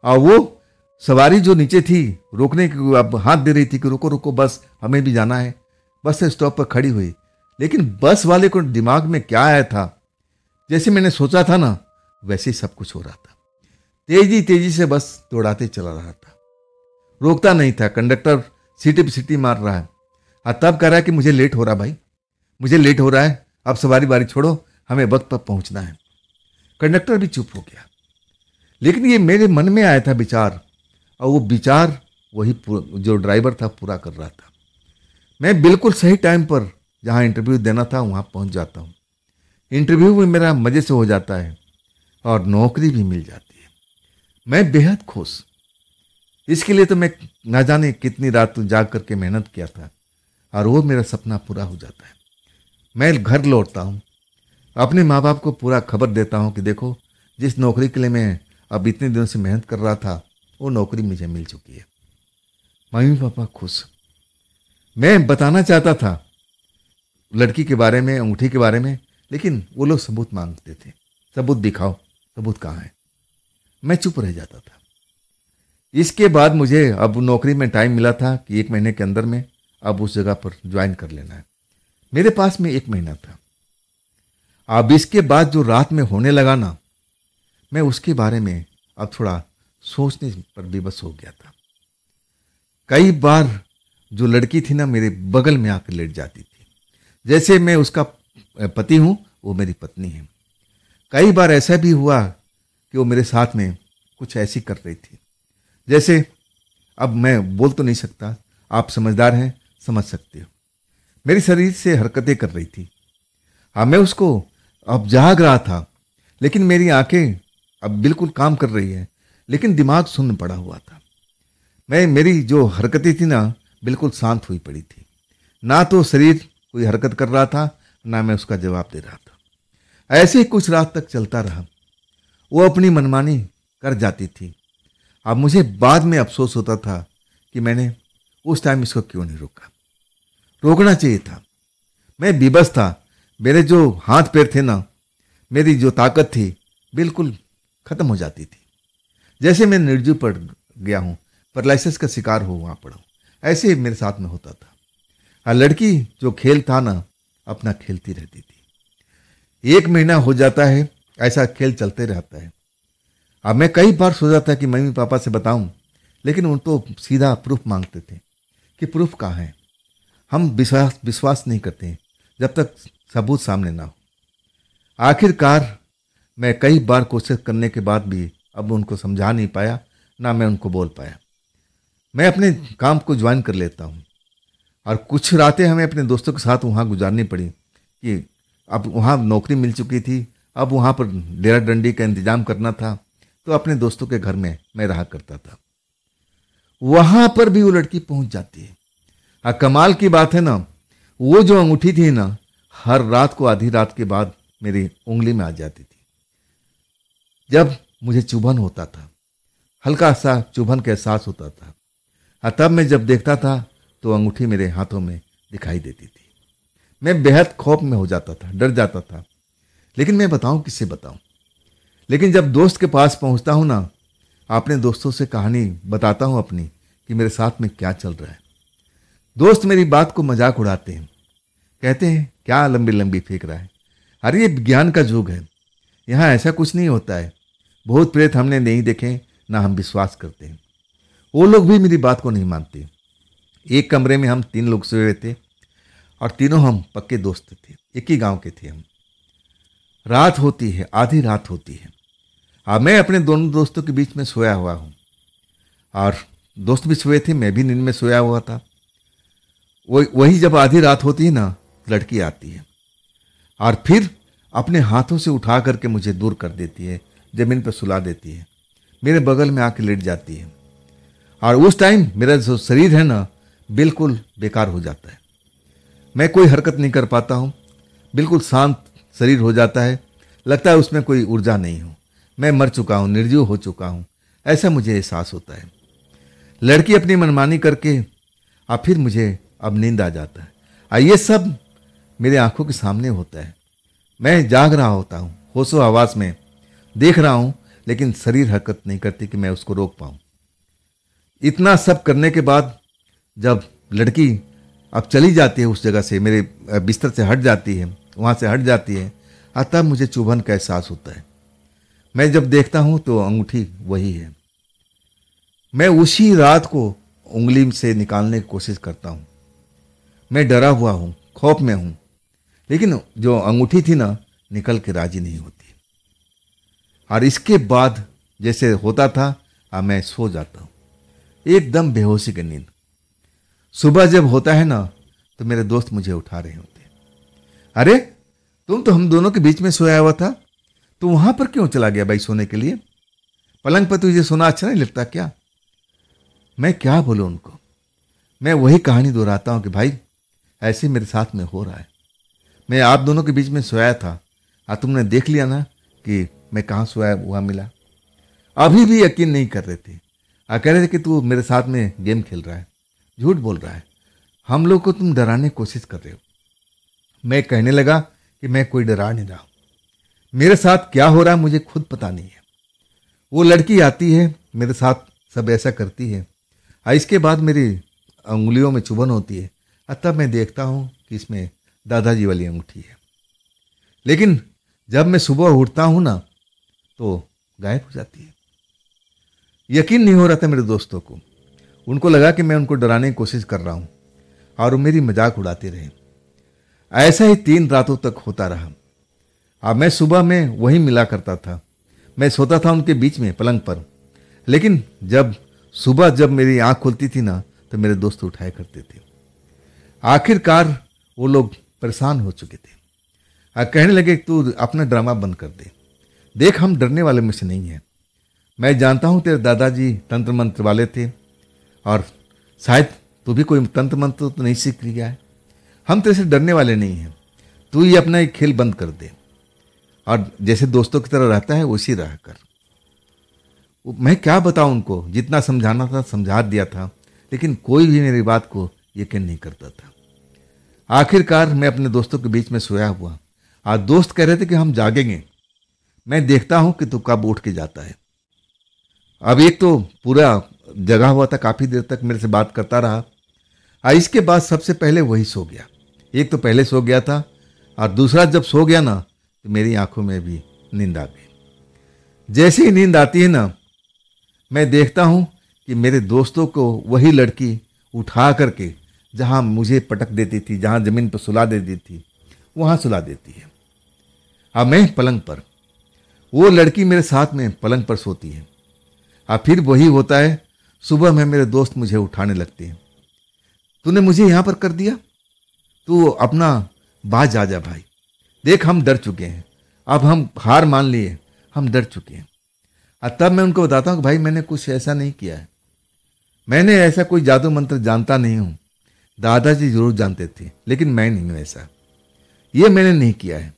और वो सवारी जो नीचे थी रोकने की अब हाथ दे रही थी कि रुको रुको, बस हमें भी जाना है। बस स्टॉप पर खड़ी हुई, लेकिन बस वाले को दिमाग में क्या आया था, जैसे मैंने सोचा था ना वैसे ही सब कुछ हो रहा था। तेजी तेजी से बस दौड़ाते चला रहा था, रोकता नहीं था। कंडक्टर सीटी पे सीटी मार रहा है और तब कह रहा है कि मुझे लेट हो रहा भाई, मुझे लेट हो रहा है, अब सवारी बारी छोड़ो, हमें वक्त पर पहुंचना है। कंडक्टर भी चुप हो गया। लेकिन ये मेरे मन में आया था विचार, और वो विचार वही जो ड्राइवर था पूरा कर रहा था। मैं बिल्कुल सही टाइम पर जहाँ इंटरव्यू देना था वहाँ पहुँच जाता हूँ। इंटरव्यू भी मेरा मज़े से हो जाता है और नौकरी भी मिल जाती है। मैं बेहद खुश। इसके लिए तो मैं ना जाने कितनी रात जाग करके मेहनत किया था, और वो मेरा सपना पूरा हो जाता है। मैं घर लौटता हूँ, अपने माँ बाप को पूरा खबर देता हूँ कि देखो, जिस नौकरी के लिए मैं अब इतने दिनों से मेहनत कर रहा था वो नौकरी मुझे मिल चुकी है। मम्मी पापा खुश। मैं बताना चाहता था लड़की के बारे में, अंगूठी के बारे में, लेकिन वो लोग सबूत मांगते थे। सबूत दिखाओ, सबूत कहाँ है? मैं चुप रह जाता था। इसके बाद मुझे अब नौकरी में टाइम मिला था कि 1 महीने के अंदर में अब उस जगह पर ज्वाइन कर लेना है। मेरे पास में 1 महीना था। अब इसके बाद जो रात में होने लगा ना, मैं उसके बारे में अब थोड़ा सोचने पर विवश हो गया था। कई बार जो लड़की थी ना मेरे बगल में आकर लेट जाती थी, जैसे मैं उसका पति हूँ, वो मेरी पत्नी है। कई बार ऐसा भी हुआ कि वो मेरे साथ में कुछ ऐसी कर रही थी, जैसे अब मैं बोल तो नहीं सकता, आप समझदार हैं, समझ सकते हो। मेरे शरीर से हरकतें कर रही थी। हाँ, मैं उसको अब जाग रहा था, लेकिन मेरी आंखें अब बिल्कुल काम कर रही है, लेकिन दिमाग सुन्न पड़ा हुआ था। मेरी जो हरकतें थी ना बिल्कुल शांत हुई पड़ी थी। ना तो शरीर कोई हरकत कर रहा था, ना मैं उसका जवाब दे रहा था। ऐसे ही कुछ रात तक चलता रहा। वो अपनी मनमानी कर जाती थी। अब मुझे बाद में अफसोस होता था कि मैंने उस टाइम इसको क्यों नहीं रोका। रोकना चाहिए था। मैं विवश था। मेरे जो हाथ पैर थे ना, मेरी जो ताकत थी बिल्कुल खत्म हो जाती थी। जैसे मैं निर्जीव पड़ गया हूँ, पैरालिसिस का शिकार हो वहाँ पड़ा हूँ। ऐसे ही मेरे साथ में होता था। और लड़की जो खेल था ना, अपना खेलती रहती थी। 1 महीना हो जाता है, ऐसा खेल चलते रहता है। अब मैं कई बार सोचा था कि मम्मी पापा से बताऊं, लेकिन उन तो सीधा प्रूफ मांगते थे कि प्रूफ कहाँ है। हम विश्वास नहीं करते जब तक सबूत सामने ना हो। आखिरकार मैं कई बार कोशिश करने के बाद भी अब उनको समझा नहीं पाया, ना मैं उनको बोल पाया। मैं अपने काम को ज्वाइन कर लेता हूँ, और कुछ रातें हमें अपने दोस्तों के साथ वहाँ गुजारनी पड़ी कि अब वहाँ नौकरी मिल चुकी थी। अब वहाँ पर डेरा डंडी का इंतजाम करना था, तो अपने दोस्तों के घर में मैं रहा करता था। वहाँ पर भी वो लड़की पहुँच जाती है। और कमाल की बात है ना, वो जो अंगूठी थी ना, हर रात को आधी रात के बाद मेरी उंगली में आ जाती थी। जब मुझे चुभन होता था, हल्का सा चुभन का एहसास होता था, और तब मैं जब देखता था तो अंगूठी मेरे हाथों में दिखाई देती थी। मैं बेहद खौफ में हो जाता था, डर जाता था। लेकिन मैं बताऊं किससे बताऊं? लेकिन जब दोस्त के पास पहुंचता हूं ना, अपने दोस्तों से कहानी बताता हूं अपनी कि मेरे साथ में क्या चल रहा है। दोस्त मेरी बात को मजाक उड़ाते हैं, कहते हैं क्या लंबी लंबी फेंक रहा है, अरे ये विज्ञान का युग है, यहाँ ऐसा कुछ नहीं होता है। भूत प्रेत हमने नहीं देखे, ना हम विश्वास करते हैं। वो लोग भी मेरी बात को नहीं मानते। एक कमरे में हम 3 लोग सोए हुए थे, और तीनों हम पक्के दोस्त थे, एक ही गांव के थे हम। रात होती है, आधी रात होती है। अब मैं अपने दोनों दोस्तों के बीच में सोया हुआ हूँ, और दोस्त भी सोए थे, मैं भी नींद में सोया हुआ था। वही जब आधी रात होती है ना, लड़की आती है और फिर अपने हाथों से उठा करके मुझे दूर कर देती है, जमीन पर सुला देती है, मेरे बगल में आके लेट जाती है। और उस टाइम मेरा जो शरीर है ना बिल्कुल बेकार हो जाता है। मैं कोई हरकत नहीं कर पाता हूँ, बिल्कुल शांत शरीर हो जाता है। लगता है उसमें कोई ऊर्जा नहीं हो, मैं मर चुका हूँ, निर्जीव हो चुका हूँ, ऐसा मुझे एहसास होता है। लड़की अपनी मनमानी करके और फिर मुझे अब नींद आ जाता है, और ये सब मेरे आंखों के सामने होता है। मैं जाग रहा होता हूँ, होशो हवास में देख रहा हूँ लेकिन शरीर हरकत नहीं करती कि मैं उसको रोक पाऊँ। इतना सब करने के बाद जब लड़की अब चली जाती है उस जगह से, मेरे बिस्तर से हट जाती है, वहाँ से हट जाती है, तब मुझे चुभन का एहसास होता है। मैं जब देखता हूँ तो अंगूठी वही है। मैं उसी रात को उंगली से निकालने की कोशिश करता हूँ। मैं डरा हुआ हूँ, खौफ में हूँ, लेकिन जो अंगूठी थी ना, निकल के राजी नहीं होती। और इसके बाद जैसे होता था, अब मैं सो जाता हूँ, एकदम बेहोशी की नींद। सुबह जब होता है ना, तो मेरे दोस्त मुझे उठा रहे होते हैं। अरे तुम तो हम दोनों के बीच में सोया हुआ था, तो वहां पर क्यों चला गया भाई सोने के लिए? पलंग पर तुझे सोना अच्छा नहीं लगता क्या? मैं क्या बोलूं उनको। मैं वही कहानी दोहराता हूं कि भाई ऐसे मेरे साथ में हो रहा है। मैं आप दोनों के बीच में सोया था, तुमने देख लिया ना कि मैं कहाँ सोया हुआ मिला। अभी भी यकीन नहीं कर रहे थे, कह रहे थे कि तू मेरे साथ में गेम खेल रहा है, झूठ बोल रहा है, हम लोग को तुम डराने की कोशिश कर रहे हो। मैं कहने लगा कि मैं कोई डरा नहीं रहा हूं, मेरे साथ क्या हो रहा है मुझे खुद पता नहीं है। वो लड़की आती है, मेरे साथ सब ऐसा करती है, इसके बाद मेरी उंगलियों में चुभन होती है, तब मैं देखता हूँ कि इसमें दादाजी वाली अंगूठी है। लेकिन जब मैं सुबह उठता हूँ ना, तो गायब हो जाती है। यकीन नहीं हो रहा था मेरे दोस्तों को। उनको लगा कि मैं उनको डराने की कोशिश कर रहा हूँ और वो मेरी मजाक उड़ाते रहे। ऐसा ही 3 रातों तक होता रहा। अब मैं सुबह में वही मिला करता था, मैं सोता था उनके बीच में पलंग पर। लेकिन जब सुबह जब मेरी आंख खुलती थी ना, तो मेरे दोस्त उठाया करते थे। आखिरकार वो लोग परेशान हो चुके थे, कहने लगे तू अपना ड्रामा बंद कर दे, देख हम डरने वाले में से नहीं हैं। मैं जानता हूँ तेरे दादाजी तंत्र मंत्र वाले थे और शायद तू भी कोई तंत्र मंत्र तो नहीं सीख लिया है। हम तेरे से डरने वाले नहीं हैं, तू ही अपना एक खेल बंद कर दे और जैसे दोस्तों की तरह रहता है उसी रह कर। मैं क्या बताऊं उनको, जितना समझाना था समझा दिया था, लेकिन कोई भी मेरी बात को यकीन नहीं करता था। आखिरकार मैं अपने दोस्तों के बीच में सोया हुआ, आज दोस्त कह रहे थे कि हम जागेंगे। मैं देखता हूं कि तू कब उठ के जाता है। अब एक तो पूरा जगा हुआ था, काफी देर तक मेरे से बात करता रहा। इसके बाद सबसे पहले वही सो गया। एक तो पहले सो गया था और दूसरा जब सो गया ना, तो मेरी आंखों में भी नींद आ गई। जैसे ही नींद आती है ना, मैं देखता हूं कि मेरे दोस्तों को वही लड़की उठा करके जहां मुझे पटक देती थी, जहां जमीन पर सुला देती थी, वहां सुला देती है। अब मैं पलंग पर, वो लड़की मेरे साथ में पलंग पर सोती है। अब फिर वही होता है, सुबह में मेरे दोस्त मुझे उठाने लगते हैं। तूने मुझे यहां पर कर दिया, तू अपना बाज आ जा भाई, देख हम डर चुके हैं, अब हम हार मान लिए, हम डर चुके हैं। तब मैं उनको बताता हूँ कि भाई मैंने कुछ ऐसा नहीं किया है, मैंने ऐसा कोई जादू मंत्र जानता नहीं हूँ। दादाजी जरूर जानते थे, लेकिन मैं नहीं हूँ ऐसा, ये मैंने नहीं किया है।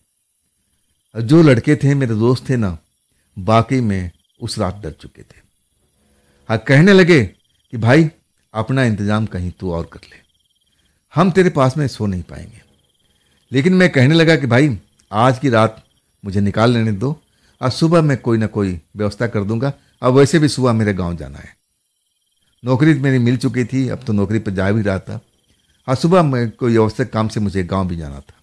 जो लड़के थे मेरे दोस्त थे ना, बाकी में उस रात डर चुके थे। कहने लगे कि भाई अपना इंतजाम कहीं तू और कर ले, हम तेरे पास में सो नहीं पाएंगे। लेकिन मैं कहने लगा कि भाई आज की रात मुझे निकाल लेने दो, आज सुबह मैं कोई ना कोई व्यवस्था कर दूंगा। अब वैसे भी सुबह मेरे गांव जाना है, नौकरी मेरी मिल चुकी थी, अब तो नौकरी पर जा भी रहा था, आज सुबह मैं कोई आवश्यक काम से मुझे गांव भी जाना था।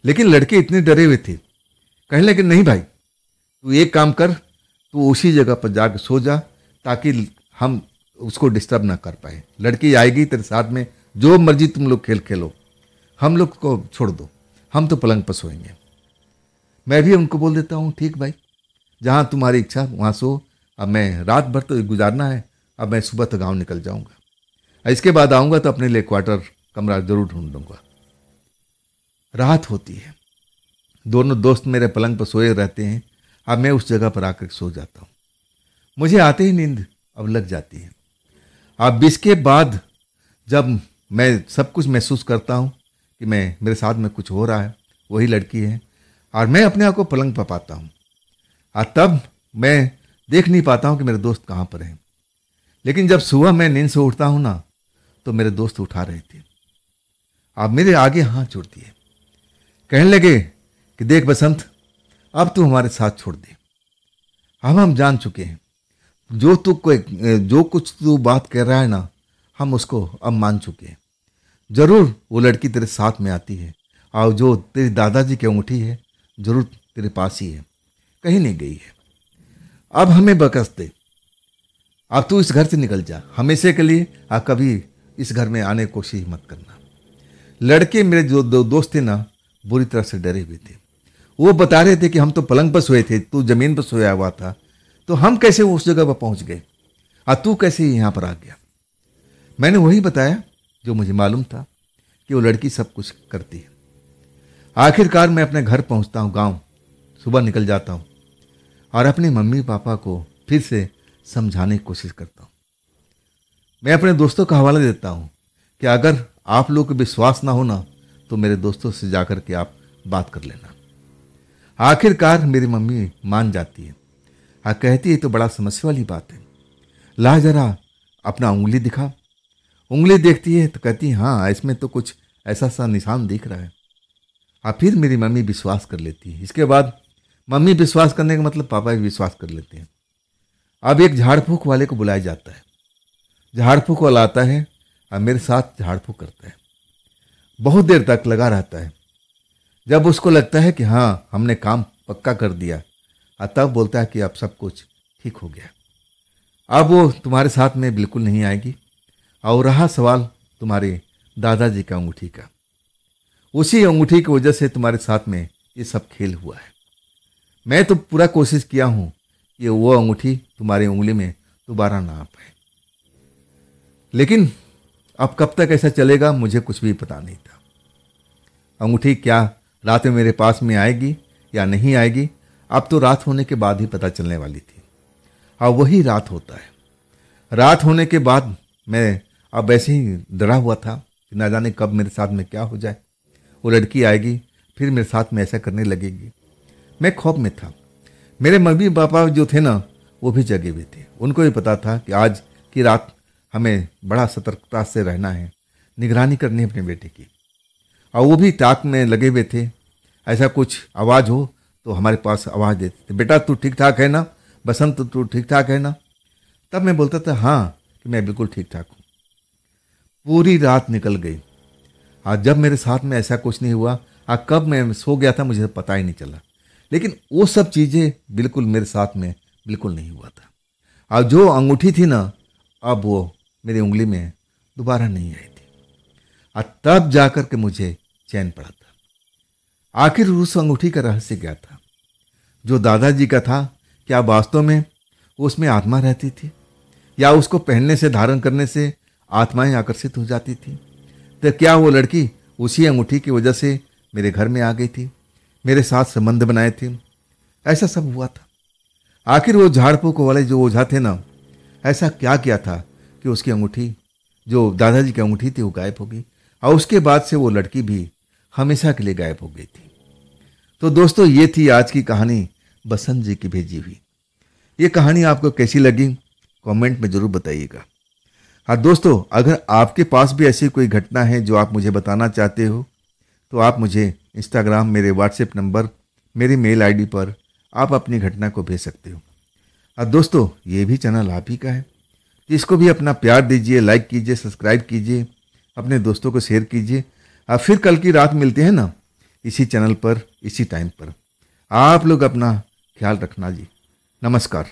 लेकिन लड़के इतने डरे हुए थे, कहने लगे नहीं भाई तू एक काम कर, तू उसी जगह पर जाकर सो जा, ताकि हम उसको डिस्टर्ब ना कर पाए। लड़की आएगी तेरे साथ में, जो मर्जी तुम लोग खेल खेलो, हम लोग को छोड़ दो, हम तो पलंग पर सोएंगे। मैं भी उनको बोल देता हूँ ठीक भाई, जहाँ तुम्हारी इच्छा वहाँ सो, अब मैं रात भर तो गुजारना है, अब मैं सुबह तो गाँव निकल जाऊँगा, इसके बाद आऊँगा तो अपने लिए क्वार्टर कमरा जरूर ढूंढूंगा। रात होती है, दोनों दोस्त मेरे पलंग पर सोए रहते हैं, अब मैं उस जगह पर आकर सो जाता हूँ। मुझे आते ही नींद अब लग जाती है। अब इसके बाद जब मैं सब कुछ महसूस करता हूँ कि मेरे साथ में कुछ हो रहा है, वही लड़की है, और मैं अपने आप को पलंग पर पाता हूँ, और तब मैं देख नहीं पाता हूँ कि मेरे दोस्त कहाँ पर हैं। लेकिन जब सुबह मैं नींद से उठता हूँ ना, तो मेरे दोस्त उठा रहे थे। अब मेरे आगे हाथ जोड़ दिए, कहने लगे कि देख बसंत, अब तू हमारे साथ छोड़ दे, अब हम जान चुके हैं, जो कुछ तू बात कह रहा है ना, हम उसको अब मान चुके हैं। जरूर वो लड़की तेरे साथ में आती है, और जो तेरे दादाजी की अंगूठी है जरूर तेरे पास ही है, कहीं नहीं गई है। अब हमें बकस दे, अब तू इस घर से निकल जा हमेशा के लिए, और कभी इस घर में आने की कोशिश मत करना। लड़के मेरे जो दो दोस्त थे ना, बुरी तरह से डरे हुए थे। वो बता रहे थे कि हम तो पलंग पर सोए थे, तू जमीन पर सोया हुआ था, तो हम कैसे उस जगह पर पहुंच गए और तू कैसे यहाँ पर आ गया। मैंने वही बताया जो मुझे मालूम था कि वो लड़की सब कुछ करती है। आखिरकार मैं अपने घर पहुंचता हूँ, गांव सुबह निकल जाता हूँ और अपने मम्मी पापा को फिर से समझाने की कोशिश करता हूँ। मैं अपने दोस्तों का हवाला देता हूँ कि अगर आप लोग को विश्वास ना हो ना, तो मेरे दोस्तों से जाकर के आप बात कर लेना। आखिरकार मेरी मम्मी मान जाती है और कहती है तो बड़ा समस्या वाली बात है, ला जरा अपना उंगली दिखा। उंगली देखती है तो कहती है हाँ, इसमें तो कुछ ऐसा सा निशान दिख रहा है। और फिर मेरी मम्मी विश्वास कर लेती है। इसके बाद मम्मी विश्वास करने का मतलब पापा भी विश्वास कर लेते हैं। अब एक झाड़ फूक वाले को बुलाया जाता है। झाड़ फूक वाला आता है और मेरे साथ झाड़ फूक करता है। बहुत देर तक लगा रहता है। जब उसको लगता है कि हाँ हमने काम पक्का कर दिया, और तब बोलता है कि अब सब कुछ ठीक हो गया, अब वो तुम्हारे साथ में बिल्कुल नहीं आएगी। और रहा सवाल तुम्हारे दादाजी का अंगूठी का, उसी अंगूठी की वजह से तुम्हारे साथ में ये सब खेल हुआ है। मैं तो पूरा कोशिश किया हूँ कि वो अंगूठी तुम्हारी उंगली में दोबारा ना आ पाए, लेकिन अब कब तक ऐसा चलेगा मुझे कुछ भी पता नहीं था। अंगूठी क्या रात में मेरे पास में आएगी या नहीं आएगी, अब तो रात होने के बाद ही पता चलने वाली थी। और वही रात होता है। रात होने के बाद मैं अब ऐसे ही डरा हुआ था कि ना जाने कब मेरे साथ में क्या हो जाए। वो लड़की आएगी फिर मेरे साथ में ऐसा करने लगेगी। मैं खौफ में था। मेरे मम्मी पापा जो थे ना, वो भी जगे हुए थे। उनको भी पता था कि आज की रात हमें बड़ा सतर्कता से रहना है, निगरानी करनी है अपने बेटे की। और वो भी ताक में लगे हुए थे, ऐसा कुछ आवाज़ हो तो हमारे पास आवाज़ देते थे, बेटा तू ठीक ठाक है ना, बसंत तू ठीक ठाक है ना। तब मैं बोलता था हाँ कि मैं बिल्कुल ठीक ठाक हूँ। पूरी रात निकल गई और जब मेरे साथ में ऐसा कुछ नहीं हुआ, और कब मैं सो गया था मुझे पता ही नहीं चला। लेकिन वो सब चीज़ें बिल्कुल मेरे साथ में बिल्कुल नहीं हुआ था। और जो अंगूठी थी ना, अब वो मेरी उंगली में दोबारा नहीं आई थी। और तब जाकर के मुझे चैन पड़ा था। आखिर उस अंगूठी का रहस्य क्या था जो दादाजी का था? क्या वास्तव में उसमें आत्मा रहती थी, या उसको पहनने से, धारण करने से आत्माएं आकर्षित हो जाती थी? तो क्या वो लड़की उसी अंगूठी की वजह से मेरे घर में आ गई थी, मेरे साथ संबंध बनाए थे? ऐसा सब हुआ था। आखिर वो झाड़ फूक वाले जो ओझा थे ना, ऐसा क्या किया था कि उसकी अंगूठी, जो दादाजी की अंगूठी थी, वो गायब हो गई, और उसके बाद से वो लड़की भी हमेशा के लिए गायब हो गई थी। तो दोस्तों, ये थी आज की कहानी, बसंत जी की भेजी हुई। ये कहानी आपको कैसी लगी कमेंट में ज़रूर बताइएगा। हाँ दोस्तों, अगर आपके पास भी ऐसी कोई घटना है जो आप मुझे बताना चाहते हो, तो आप मुझे इंस्टाग्राम, मेरे व्हाट्सएप नंबर, मेरी मेल आईडी पर आप अपनी घटना को भेज सकते हो। और दोस्तों, ये भी चैनल आप ही का है, इसको भी अपना प्यार दीजिए, लाइक कीजिए, सब्सक्राइब कीजिए, अपने दोस्तों को शेयर कीजिए। और फिर कल की रात मिलते हैं ना, इसी चैनल पर, इसी टाइम पर। आप लोग अपना ख्याल रखना जी। नमस्कार।